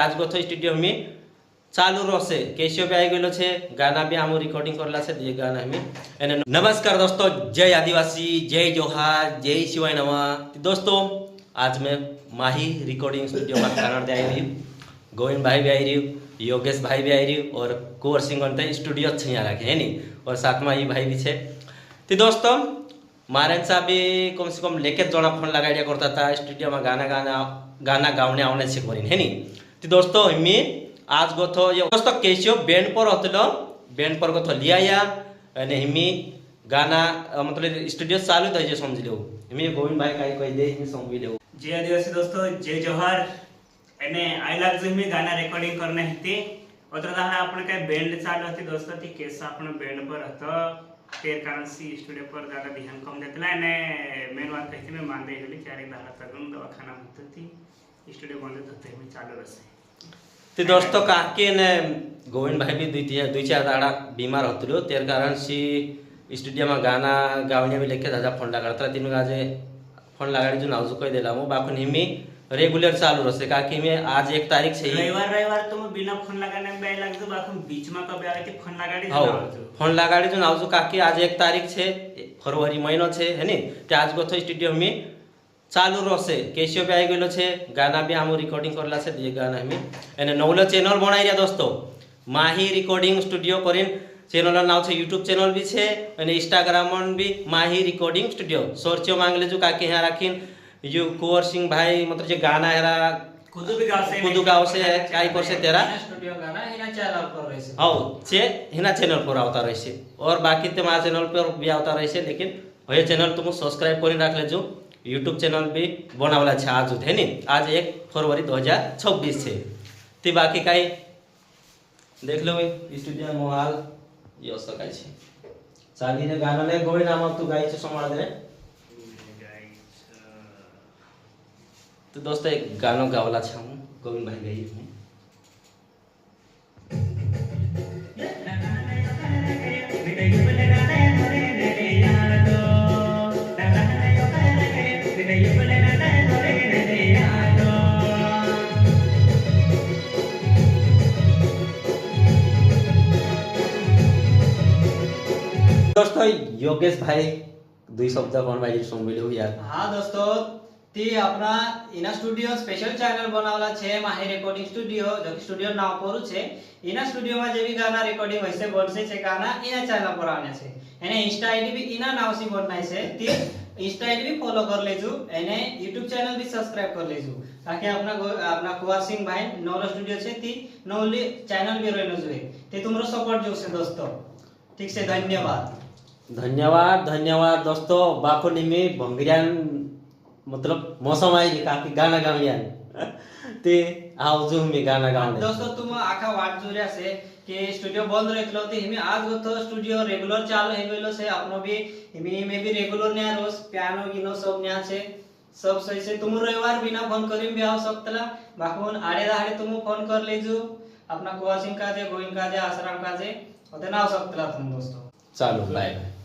आज गो स्टूडियो में चालू रहसे केशियो भी आई गेलो छे गाना भी आम रिकॉर्डिंग करला छे ये गाना हमें एने नमस्कार दोस्तों जय आदिवासी जय जोहार जय शिवाय नवा दोस्तों आज मैं माही रिकॉर्डिंग स्टूडियो में खाना दे आई रही गोविंद भाई भी आई रही योगेश भाई भी आई रही और कुंवर सिंह स्टूडियो छे रखे है नी और साथ में ये भाई भी छे तो दोस्तों मारे साहब भी कम से कम लेके जोड़ा फोन लगाया करता था स्टूडियो में गाना गावने आवने से करीन है नी तो दोस्तों हमें आज गो थो ये दोस्तों केशियो बैंड पर होतलो बैंड पर गो थो लिया या અને हिमी गाना मतलब स्टूडियो चालू થઈ જે સમજી લેવું हिमी गोविंद भाई કાઈ કહી દે हिमी સમજી લેવું जय आदिवासी दोस्तों जय जोहार एने आई लाग जो हिमी गाना रेकॉर्डिंग करने हती ओतर दाहा आपण काय बैंड चालू हती दोस्तों ती केस आपण बैंड पर હતો તેર કારણ સી સ્ટુડિયો પર ગાના ધ્યાન કમ દેતલા અને મેન વાત કહીતી મે માંદે ગલી ચારે દાડા તગન દવાખાના હતતી સ્ટુડિયો બંધ થતે हिमी चालू रहसे तो दोस्तों काकी ने गोविंद भाई भी दुई चार दाड़ा बीमार होते तेर कारण सी स्टूडियो में गाना गावने भी लेके दादा फोन लगाता तीन गाजे फोन लगाड़ी जो नावजू कह देला बाकी हिमी रेगुलर चालू रहसे काकी में आज 1 तारीख से रविवार तो मैं बिना फोन लगाने में लग जो बाकी बीच में कभी आवे कि फोन लगाड़ी हां फोन लगाड़ी जो नावजू काकी आज 1 तारीख छे फरवरी महीनो छे है नी ते आज गो तो स्टूडियो में चालू रहसे केशियो भी आई गेलो छे गाना भी आम रिकॉर्डिंग करला छे ये गाना हमें एने नवलो चैनल बनाई रिया दोस्तों माही रिकॉर्डिंग स्टूडियो करीन चैनल नाम छे यूट्यूब चैनल भी छे અને इंस्टाग्राम में भी माही रिकॉर्डिंग स्टूडियो सर्च मांग लेजो काके यहाँ राखीन जो कुंवर सिंह भाई मतलब जो गाना हेरा कुदू गाँव से काई कर से तेरा स्टूडियो गाना हिना चैनल पर रहसे हां छे हिना चैनल पर आवता रहसे और बाकी ते मा चैनल पर भी आवता रहसे लेकिन ये चैनल तुम सब्सक्राइब करी राख लेजो यूट्यूब चैनल भी बनावला छे आज है नी आज 1 फरवरी 2026 छे ती बाकी काई देख लो स्टूडियो में हाल यो सकाय छे चाली ने गाना ले गोई नाम तू गाई छे संभाळ दे तो दोस्तों एक गाना गावला छे हम गोविंद भाई गाई हूं दोस्तों योगेश भाई दुई शब्द कोन भाई संभळ्यो यार हां दोस्तों ती अपना इना स्टूडियो स्पेशल चैनल बनावला छे माही रिकॉर्डिंग स्टूडियो जो कि स्टूडियो नाम पर छे इना स्टूडियो में जे भी गाना रिकॉर्डिंग होइसे बनसे छे गाना इना चैनल पर आने छे एने इंस्टा आईडी भी इना नाम से बनाई छे ती इंस्टा आईडी भी फॉलो कर लेजू एने YouTube चैनल भी सब्सक्राइब कर लेजू ताकि अपना कुंवर सिंह भाई नवलो स्टूडियो छे ती नवली चैनल भी रहनो जोए ते तुमरो सपोर्ट जो से दोस्तों ठीक से धन्यवाद दोस्तों बाको निमी भंगरियान मतलब मौसम आई काफी गाना गावियान ते आओ जो मी गाना गावने दोस्तों तुम आखा वाट जोरिया से कि स्टूडियो बंद रहतलो ते हिमी आज गो तो स्टूडियो रेगुलर चालू हे गेलो से अपनो भी हिमी में भी रेगुलर न्या रोज पियानो गिनो सब न्या छे सब सही से तुम रविवार बिना फोन करिम भी आ सकतला बाकुन आड़े दाड़े तुम फोन कर लेजो अपना कुंवर सिंह का जे गोविंद का जे आश्रम का जे ओते ना आ सकतला तुम दोस्तों चालू बाय बाय